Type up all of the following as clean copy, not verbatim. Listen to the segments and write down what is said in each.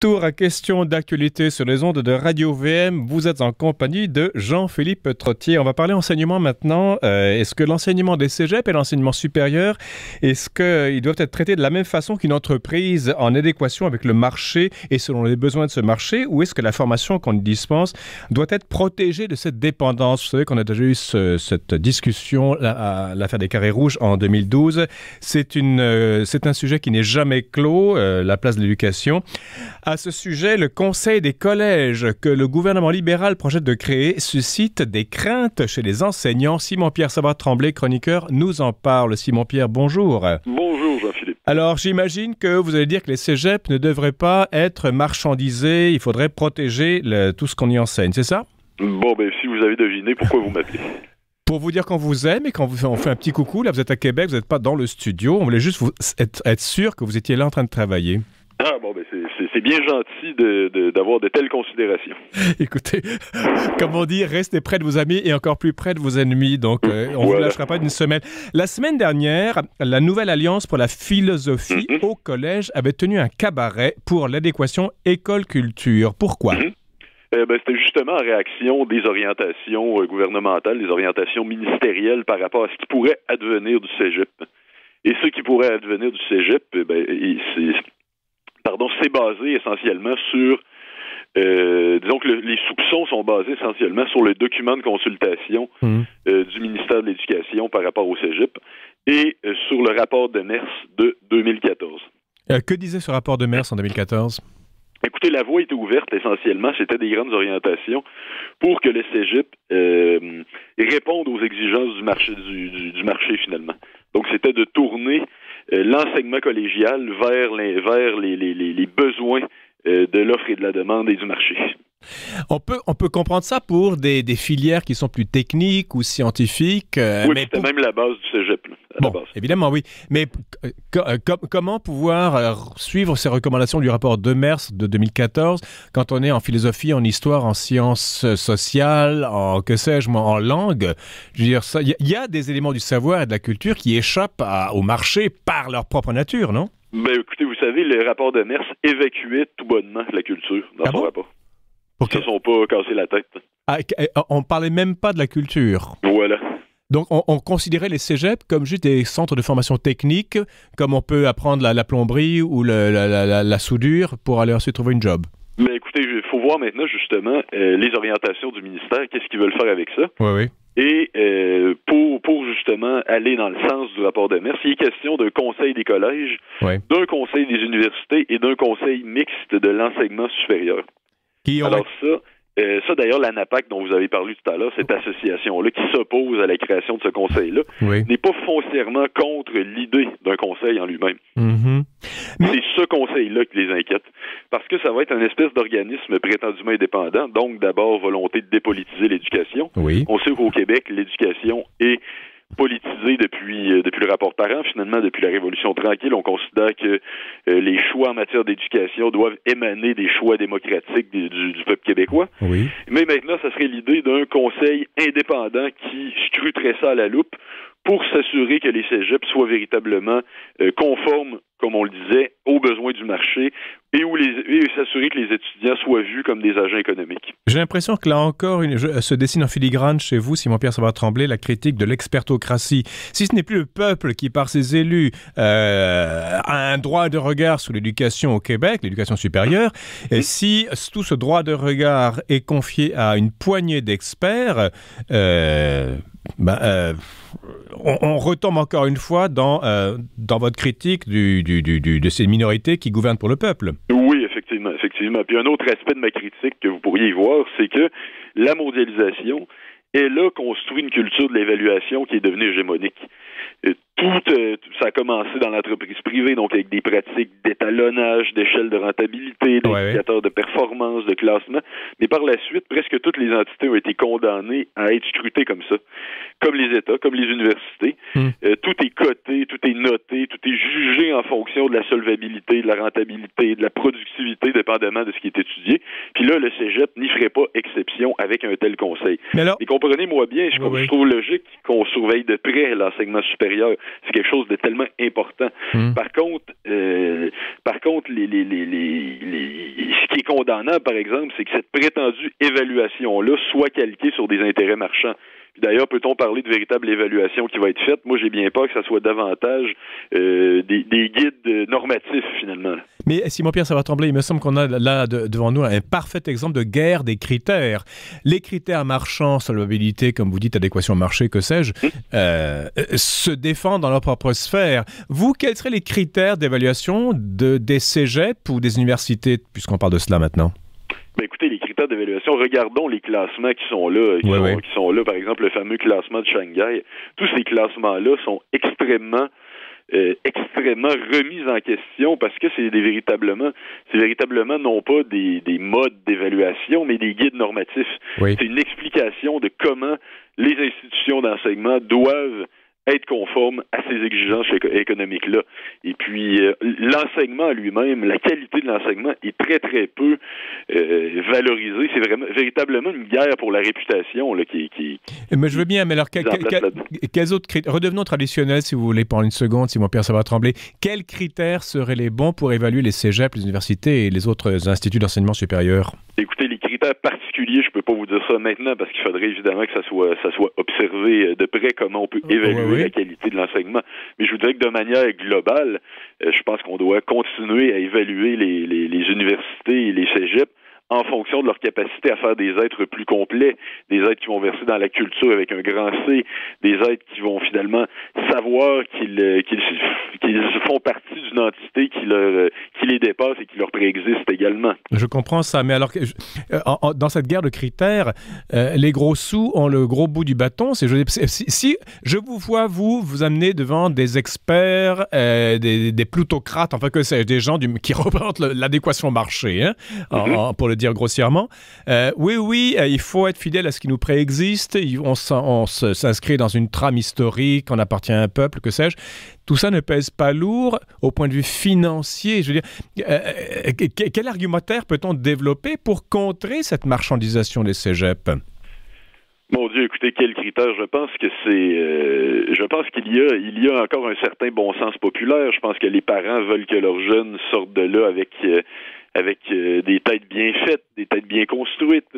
Retour à questions d'actualité sur les ondes de Radio VM. Vous êtes en compagnie de Jean-Philippe Trottier. On va parler enseignement maintenant. Est-ce que l'enseignement des cégeps et l'enseignement supérieur, est-ce qu'ils doivent être traités de la même façon qu'une entreprise en adéquation avec le marché et selon les besoins de ce marché, ou est-ce que la formation qu'on y dispense doit être protégée de cette dépendance? Vous savez qu'on a déjà eu cette discussion à l'affaire des Carrés Rouges en 2012. C'est un sujet qui n'est jamais clos, la place de l'éducation. À ce sujet, le Conseil des collèges que le gouvernement libéral projette de créer suscite des craintes chez les enseignants. Simon-Pierre Savard-Tremblay, chroniqueur, nous en parle. Simon-Pierre, bonjour. Bonjour Jean-Philippe. Alors, j'imagine que vous allez dire que les cégeps ne devraient pas être marchandisés. Il faudrait protéger tout ce qu'on y enseigne, c'est ça? Bon, si vous avez deviné, pourquoi vous m'appelez? Pour vous dire qu'on vous aime et qu'on on fait un petit coucou. Là, vous êtes à Québec, vous n'êtes pas dans le studio. On voulait juste être sûr que vous étiez là en train de travailler. Ah bon, c'est bien gentil d'avoir de telles considérations. Écoutez, comme on dit, restez près de vos amis et encore plus près de vos ennemis. Donc, on ne vous lâchera pas d'une semaine. La semaine dernière, la Nouvelle Alliance pour la philosophie au collège avait tenu un cabaret pour l'adéquation école-culture. Pourquoi? C'était justement en réaction des orientations gouvernementales, des orientations ministérielles par rapport à ce qui pourrait advenir du cégep. Et ce qui pourrait advenir du cégep, c'est basé essentiellement sur, disons que les soupçons sont basés essentiellement sur le document de consultation du ministère de l'Éducation par rapport au cégep et sur le rapport de Mers de 2014. Que disait ce rapport de Mers en 2014? Écoutez, la voie était ouverte essentiellement, c'était des grandes orientations pour que le cégep réponde aux exigences du marché finalement. Donc c'était de tourner l'enseignement collégial vers les besoins de l'offre et de la demande et du marché. On peut comprendre ça pour des filières qui sont plus techniques ou scientifiques. Oui, mais c'était même la base du cégep. Bon, évidemment, oui. Mais comment pouvoir suivre ces recommandations du rapport de Mers de 2014 quand on est en philosophie, en histoire, en sciences sociales, en en langue? Je veux dire, il y a des éléments du savoir et de la culture qui échappent au marché par leur propre nature, non? Écoutez, vous savez, le rapport de Mers évacuait tout bonnement la culture dans son rapport. Ils ne se sont pas cassés la tête. On parlait même pas de la culture. Voilà. Donc, on considérait les cégeps comme juste des centres de formation technique, comme on peut apprendre la plomberie ou la soudure pour aller ensuite trouver une job. Mais écoutez, il faut voir maintenant, justement, les orientations du ministère, qu'est-ce qu'ils veulent faire avec ça. Oui. Et pour justement aller dans le sens du rapport de Mers, il est question d'un conseil des collèges, d'un conseil des universités et d'un conseil mixte de l'enseignement supérieur. Alors ça d'ailleurs, l'ANAPAC dont vous avez parlé tout à l'heure, cette association-là qui s'oppose à la création de ce conseil-là, n'est pas foncièrement contre l'idée d'un conseil en lui-même. C'est ce conseil-là qui les inquiète. Parce que ça va être un espèce d'organisme prétendument indépendant, donc d'abord volonté de dépolitiser l'éducation. On sait qu'au Québec, l'éducation est politisé depuis le rapport Parent, finalement, depuis la Révolution tranquille. On considère que les choix en matière d'éducation doivent émaner des choix démocratiques du peuple québécois. Mais maintenant, ça serait l'idée d'un conseil indépendant qui scruterait ça à la loupe pour s'assurer que les cégeps soient véritablement conformes, comme on le disait, aux besoins du marché et s'assurer que les étudiants soient vus comme des agents économiques. J'ai l'impression que là encore, se dessine en filigrane chez vous, Simon-Pierre Savard-Tremblay, la critique de l'expertocratie. Si ce n'est plus le peuple qui, par ses élus, a un droit de regard sur l'éducation au Québec, l'éducation supérieure, et si tout ce droit de regard est confié à une poignée d'experts, on retombe encore une fois dans votre critique de ces minorités qui gouvernent pour le peuple. Oui, effectivement. Puis un autre aspect de ma critique que vous pourriez y voir, c'est que la mondialisation, elle a construit une culture de l'évaluation qui est devenue hégémonique. Ça a commencé dans l'entreprise privée, donc avec des pratiques d'étalonnage, d'échelle de rentabilité, d'indicateurs de performance, de classement. Mais par la suite, presque toutes les entités ont été condamnées à être scrutées comme ça. Comme les États, comme les universités. Tout est coté, tout est noté, tout est jugé en fonction de la solvabilité, de la rentabilité, de la productivité, dépendamment de ce qui est étudié. Puis là, le cégep n'y ferait pas exception avec un tel conseil. Et comprenez-moi bien, je trouve logique qu'on surveille de près l'enseignement supérieur. C'est quelque chose de tellement important. Par contre, condamnable, par exemple, c'est que cette prétendue évaluation-là soit calquée sur des intérêts marchands. Puis d'ailleurs, peut-on parler de véritable évaluation qui va être faite? Moi, j'ai bien peur que ça soit davantage des guides normatifs, finalement. Mais Simon-Pierre Savard-Tremblay, il me semble qu'on a là devant nous un parfait exemple de guerre des critères. Les critères marchands, solvabilité, comme vous dites, adéquation au marché, que sais-je, se défendent dans leur propre sphère. Vous, quels seraient les critères d'évaluation des cégeps ou des universités, puisqu'on parle de cela maintenant? Ben écoutez, les critères d'évaluation, regardons les classements qui sont là, qui sont là, par exemple le fameux classement de Shanghai. Tous ces classements-là sont extrêmement remis en question parce que c'est véritablement non pas des modes d'évaluation, mais des guides normatifs. Oui. C'est une explication de comment les institutions d'enseignement doivent être conforme à ces exigences économiques-là. Et puis, l'enseignement lui-même, la qualité de l'enseignement est très, très peu valorisée. C'est véritablement une guerre pour la réputation là, mais je veux bien, mais alors, quels autres critères? Redevenons traditionnels, si vous voulez, pendant une seconde, Simon-Pierre Savard-Tremblay. Quels critères seraient les bons pour évaluer les cégeps, les universités et les autres instituts d'enseignement supérieur? Écoutez, les critères particuliers, je peux pas vous dire ça maintenant parce qu'il faudrait évidemment que ça soit observé de près comment on peut évaluer la qualité de l'enseignement. Mais je vous dirais que de manière globale, je pense qu'on doit continuer à évaluer les universités et les cégeps en fonction de leur capacité à faire des êtres plus complets, des êtres qui vont verser dans la culture avec un grand C, des êtres qui vont finalement savoir qu'ils font partie d'une entité qui les dépasse et qui leur préexiste également. Je comprends ça, mais alors, dans cette guerre de critères, les gros sous ont le gros bout du bâton. Si je vous vois, vous amener devant des experts, des plutocrates, enfin que sais-je, des gens qui représentent l'adéquation marché, hein, pour le dire grossièrement. Oui, il faut être fidèle à ce qui nous préexiste. On s'inscrit dans une trame historique, on appartient à un peuple, que sais-je. Tout ça ne pèse pas lourd au point de vue financier. Je veux dire, quel argumentaire peut-on développer pour contrer cette marchandisation des cégeps? Mon Dieu, écoutez, quel critère? Je pense qu'il y a encore un certain bon sens populaire. Je pense que les parents veulent que leurs jeunes sortent de là avec des têtes bien faites, des têtes bien construites.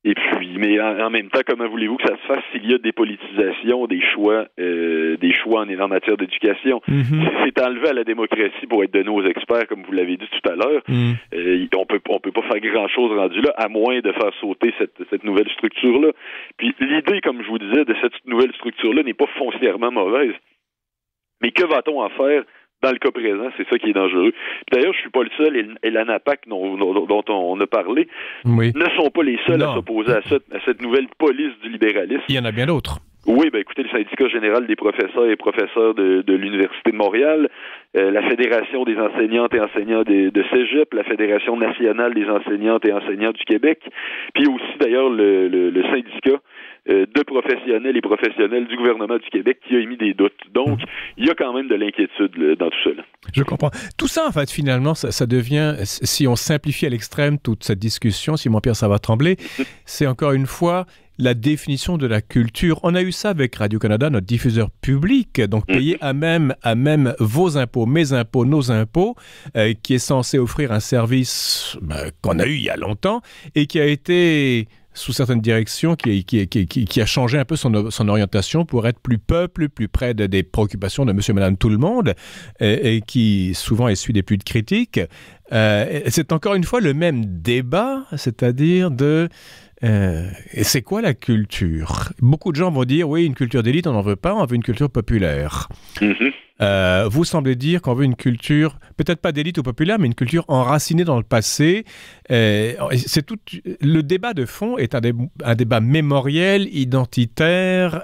Et puis, mais en même temps, comment voulez-vous que ça se fasse s'il y a des politisation, des choix en matière d'éducation? C'est enlevé à la démocratie pour être donné aux experts, comme vous l'avez dit tout à l'heure. On peut pas faire grand-chose rendu là, à moins de faire sauter cette nouvelle structure-là. Puis l'idée, comme je vous disais, de cette nouvelle structure-là n'est pas foncièrement mauvaise. Mais que va-t-on en faire? Dans le cas présent, c'est ça qui est dangereux. Puis d'ailleurs, je suis pas le seul, et l'ANAPAC dont on a parlé, ne sont pas les seuls à s'opposer à cette nouvelle police du libéralisme. Il y en a bien d'autres. Oui, écoutez, le syndicat général des professeurs et professeurs de l'Université de Montréal, la Fédération des enseignantes et enseignants de Cégep, la Fédération nationale des enseignantes et enseignants du Québec, puis aussi d'ailleurs le syndicat de professionnels et professionnels du gouvernement du Québec qui a émis des doutes. Donc, il y a quand même de l'inquiétude dans tout ça. Là. Je comprends. Tout ça, en fait, finalement, ça devient, si on simplifie à l'extrême toute cette discussion, Simon-Pierre Savard-Tremblay, c'est encore une fois la définition de la culture. On a eu ça avec Radio-Canada, notre diffuseur public, donc payé à même vos impôts, mes impôts, nos impôts, qui est censé offrir un service qu'on a eu il y a longtemps et qui a été sous certaines directions, qui a changé un peu son orientation pour être plus peuple, plus près des préoccupations de monsieur et madame tout le monde, et qui souvent essuie des pluies de critiques. C'est encore une fois le même débat, c'est-à-dire c'est quoi la culture? Beaucoup de gens vont dire, oui, une culture d'élite, on n'en veut pas, on veut une culture populaire. Vous semblez dire qu'on veut une culture, peut-être pas d'élite ou populaire, mais une culture enracinée dans le passé. C'est tout. Le débat de fond est un débat mémoriel, identitaire,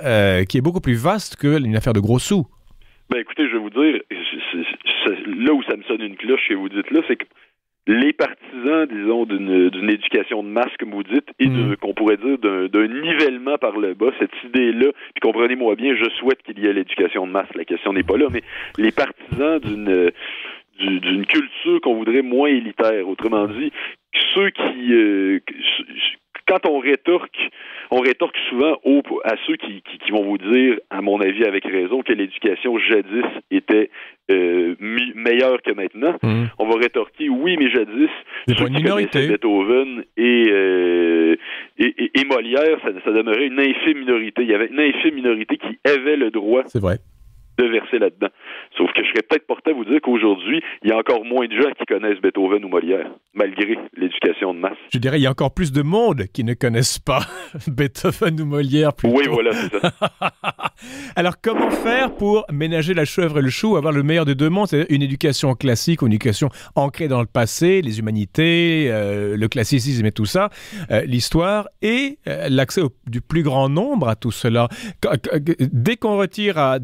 qui est beaucoup plus vaste qu'une affaire de gros sous. Écoutez, je vais vous dire, là où ça me sonne une cloche, que vous dites là, c'est que les partisans, disons, d'une éducation de masse, comme vous dites, et qu'on pourrait dire d'un nivellement par le bas, cette idée-là, puis comprenez-moi bien, je souhaite qu'il y ait l'éducation de masse, la question n'est pas là, mais les partisans d'une culture qu'on voudrait moins élitaire, autrement dit, ceux quand on rétorque souvent à ceux qui vont vous dire, à mon avis avec raison, que l'éducation jadis était meilleure que maintenant. On va rétorquer, oui, mais jadis, ceux qui connaissaient Beethoven et Molière, ça demeurait une infime minorité. Il y avait une infime minorité qui avait le droit. C'est vrai. De verser là-dedans. Sauf que je serais peut-être porté à vous dire qu'aujourd'hui, il y a encore moins de gens qui connaissent Beethoven ou Molière, malgré l'éducation de masse. Je dirais, il y a encore plus de monde qui ne connaissent pas Beethoven ou Molière. Plutôt. Oui, voilà, c'est ça. Alors, comment faire pour ménager la chèvre et le chou, avoir le meilleur des deux mondes, c'est-à-dire une éducation classique, une éducation ancrée dans le passé, les humanités, le classicisme et tout ça, l'histoire, et l'accès du plus grand nombre à tout cela. Dès qu'on retire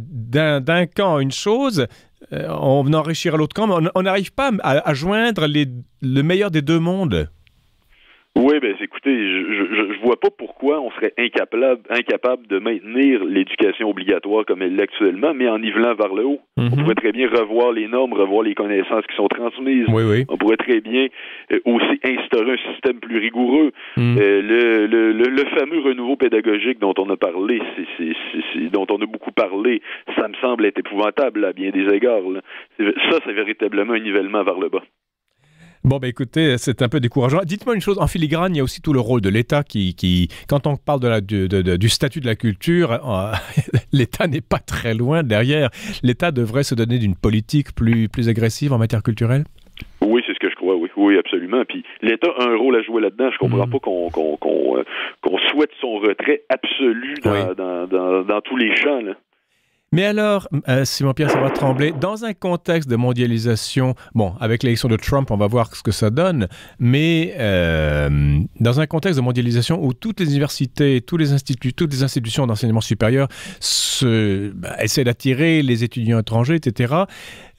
d'un camp une chose, on enrichira l'autre camp, mais on n'arrive pas à joindre le meilleur des deux mondes. Oui, ben écoutez, je vois pas pourquoi on serait incapable de maintenir l'éducation obligatoire comme elle l'est actuellement, mais en nivelant vers le haut. On pourrait très bien revoir les normes, revoir les connaissances qui sont transmises. Oui. On pourrait très bien aussi instaurer un système plus rigoureux. Le fameux renouveau pédagogique dont on a parlé, dont on a beaucoup parlé, ça me semble être épouvantable à bien des égards. Là. Ça, c'est véritablement un nivellement vers le bas. Bon, ben écoutez, c'est un peu décourageant. Dites-moi une chose, en filigrane, il y a aussi tout le rôle de l'État qui quand on parle du statut de la culture, l'État n'est pas très loin derrière. L'État devrait se donner d'une politique plus agressive en matière culturelle? Oui, c'est ce que je crois, oui, absolument. Puis l'État a un rôle à jouer là-dedans. Je comprends pas qu'on souhaite son retrait absolu dans tous les champs, là. Mais alors, Simon-Pierre Savard-Tremblay, dans un contexte de mondialisation, bon, avec l'élection de Trump, on va voir ce que ça donne, mais dans un contexte de mondialisation où toutes les universités, tous les instituts, toutes les institutions d'enseignement supérieur essaient d'attirer les étudiants étrangers, etc.,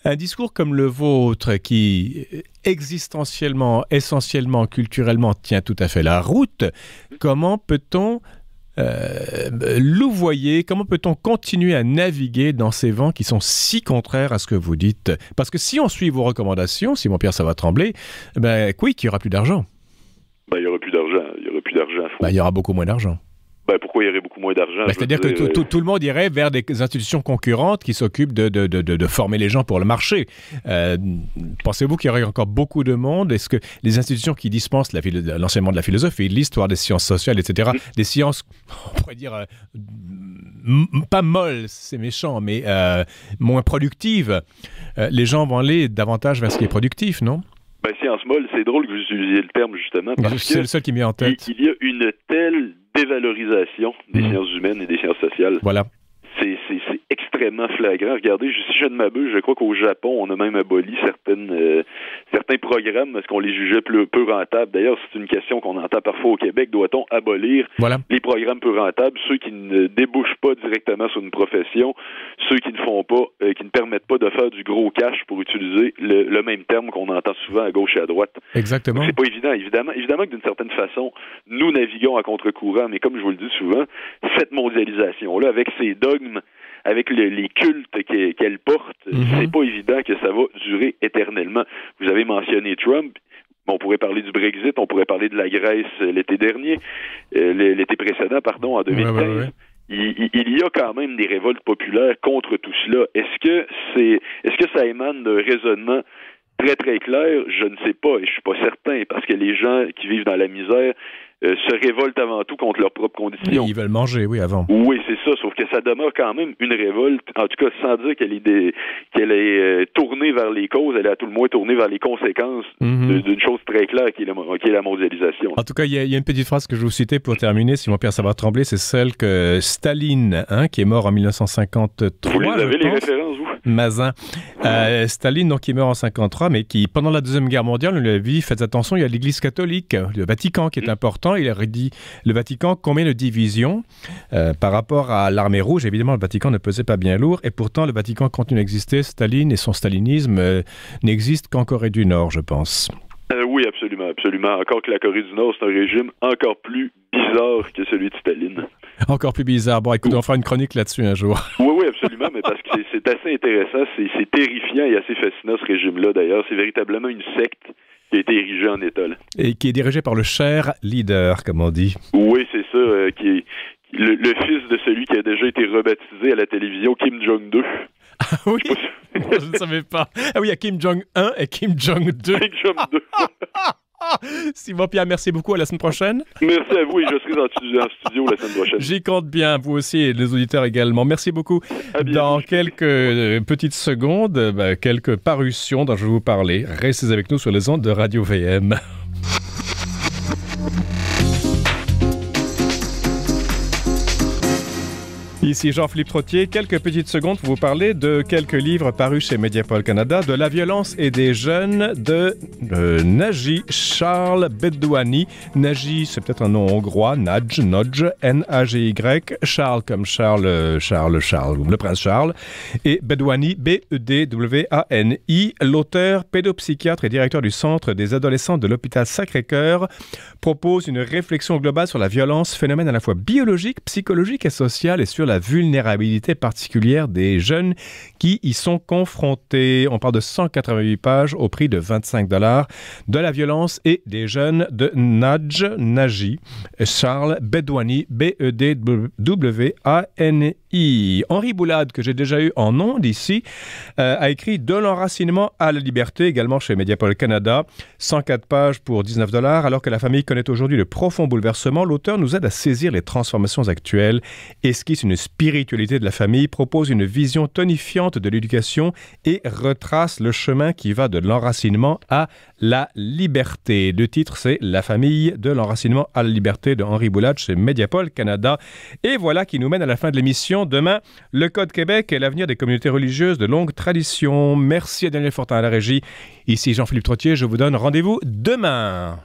un discours comme le vôtre qui, existentiellement, essentiellement, culturellement, tient tout à fait la route, comment peut-on louvoyer, comment peut-on continuer à naviguer dans ces vents qui sont si contraires à ce que vous dites? Parce que si on suit vos recommandations, Simon-Pierre Savard-Tremblay, qu'il n'y aura plus d'argent. Il n'y aura plus d'argent. Il y aura beaucoup moins d'argent. Pourquoi il y aurait beaucoup moins d'argent? C'est-à-dire que tout le monde irait vers des institutions concurrentes qui s'occupent de former les gens pour le marché. Pensez-vous qu'il y aurait encore beaucoup de monde? Est-ce que les institutions qui dispensent l'enseignement de la philosophie, l'histoire des sciences sociales, etc., des sciences, on pourrait dire, pas molles, c'est méchant, mais moins productives, les gens vont aller davantage vers ce qui est productif, non? Sciences molles, c'est drôle que vous utilisiez le terme, justement, parce c'est le seul qui m'est en tête. Il y a une telle dévalorisation des sciences humaines et des sciences sociales. Voilà. C'est extrêmement flagrant. Regardez, si je ne m'abuse, je crois qu'au Japon, on a même aboli certains programmes parce qu'on les jugeait peu rentables. D'ailleurs, c'est une question qu'on entend parfois au Québec. Doit-on abolir les programmes peu rentables, ceux qui ne débouchent pas directement sur une profession, ceux qui ne font pas, qui ne permettent pas de faire du gros cash, pour utiliser le même terme qu'on entend souvent à gauche et à droite. Exactement. Donc, c'est pas évident. Évidemment que d'une certaine façon, nous naviguons à contre-courant, mais comme je vous le dis souvent, cette mondialisation-là, avec ses dogmes, avec les cultes qu'elle porte, c'est pas évident que ça va durer éternellement. Vous avez mentionné Trump. On pourrait parler du Brexit, on pourrait parler de la Grèce l'été précédent, en 2015. Ouais. Il y a quand même des révoltes populaires contre tout cela. Est-ce que ça émane d'un raisonnement très, très clair? Je ne sais pas, et je suis pas certain, parce que les gens qui vivent dans la misère se révoltent avant tout contre leurs propres conditions. Ils veulent manger, oui, avant. Oui, c'est ça, sauf que ça demeure quand même une révolte, en tout cas sans dire qu'elle est tournée vers les causes, elle est à tout le moins tournée vers les conséquences d'une chose très claire qui est la mondialisation. En tout cas, il y a une petite phrase que je vais vous citer pour terminer, Simon-Pierre Savard-Tremblay, c'est celle que Staline, qui est mort en 1953. Vous les avez, les références, vous? Mazin. Staline, donc, qui est mort en 1953, mais qui, pendant la Deuxième Guerre mondiale, on lui a dit, faites attention, il y a l'Église catholique, le Vatican qui est important. Il aurait dit, le Vatican, combien de divisions par rapport à l'armée rouge? Évidemment, le Vatican ne pesait pas bien lourd, et pourtant, le Vatican continue d'exister. Staline et son stalinisme n'existent qu'en Corée du Nord, je pense. Oui, absolument. Encore que la Corée du Nord, c'est un régime encore plus bizarre que celui de Staline. Encore plus bizarre. Bon, écoute, on fera une chronique là-dessus un jour. Oui, absolument, mais parce que c'est assez intéressant, c'est terrifiant et assez fascinant, ce régime-là, d'ailleurs. C'est véritablement une secte qui a été érigé en État. Là. Et qui est dirigé par le cher leader, comme on dit. Oui, c'est ça, qui est le fils de celui qui a déjà été rebaptisé à la télévision, Kim Jong-2. Ah oui? Je ne savais pas. Ah oui, il y a Kim Jong-1 et Kim Jong-2. Kim Jong-2. Simon Pierre, merci beaucoup. À la semaine prochaine. Merci à vous et je serai en studio la semaine prochaine. J'y compte bien, vous aussi et les auditeurs également. Merci beaucoup. Dans quelques petites secondes, quelques parutions dont je vais vous parler. Restez avec nous sur les ondes de Radio VM. Ici Jean-Philippe Trottier, quelques petites secondes pour vous parler de quelques livres parus chez Mediapol Canada, de La violence et des jeunes de Naji Charles Bedouani. Naji, c'est peut-être un nom hongrois, Nodge, N-A-G-Y, Charles comme Charles, le prince Charles, et Bedouani, B-E-D-W-A-N-I. L'auteur, pédopsychiatre et directeur du Centre des adolescents de l'hôpital Sacré-Cœur, propose une réflexion globale sur la violence, phénomène à la fois biologique, psychologique et social, et sur la vulnérabilité particulière des jeunes qui y sont confrontés. On parle de 188 pages au prix de 25 $, de la violence et des jeunes de Naji Charles Bedouani, B-E-D-W-A-N-I. Henri Boulade, que j'ai déjà eu en ondes ici, a écrit De l'enracinement à la liberté, également chez Mediapol Canada, 104 pages pour 19 $. Alors que la famille connaît aujourd'hui de profonds bouleversements, l'auteur nous aide à saisir les transformations actuelles, esquisse une spiritualité de la famille, propose une vision tonifiante de l'éducation et retrace le chemin qui va de l'enracinement à la liberté. Le titre, c'est La famille de l'enracinement à la liberté de Henri Boulade chez Mediapol Canada. Et voilà qui nous mène à la fin de l'émission. Demain, le Code Québec et l'avenir des communautés religieuses de longue tradition. Merci à Daniel Fortin à la régie. Ici Jean-Philippe Trottier, je vous donne rendez-vous demain.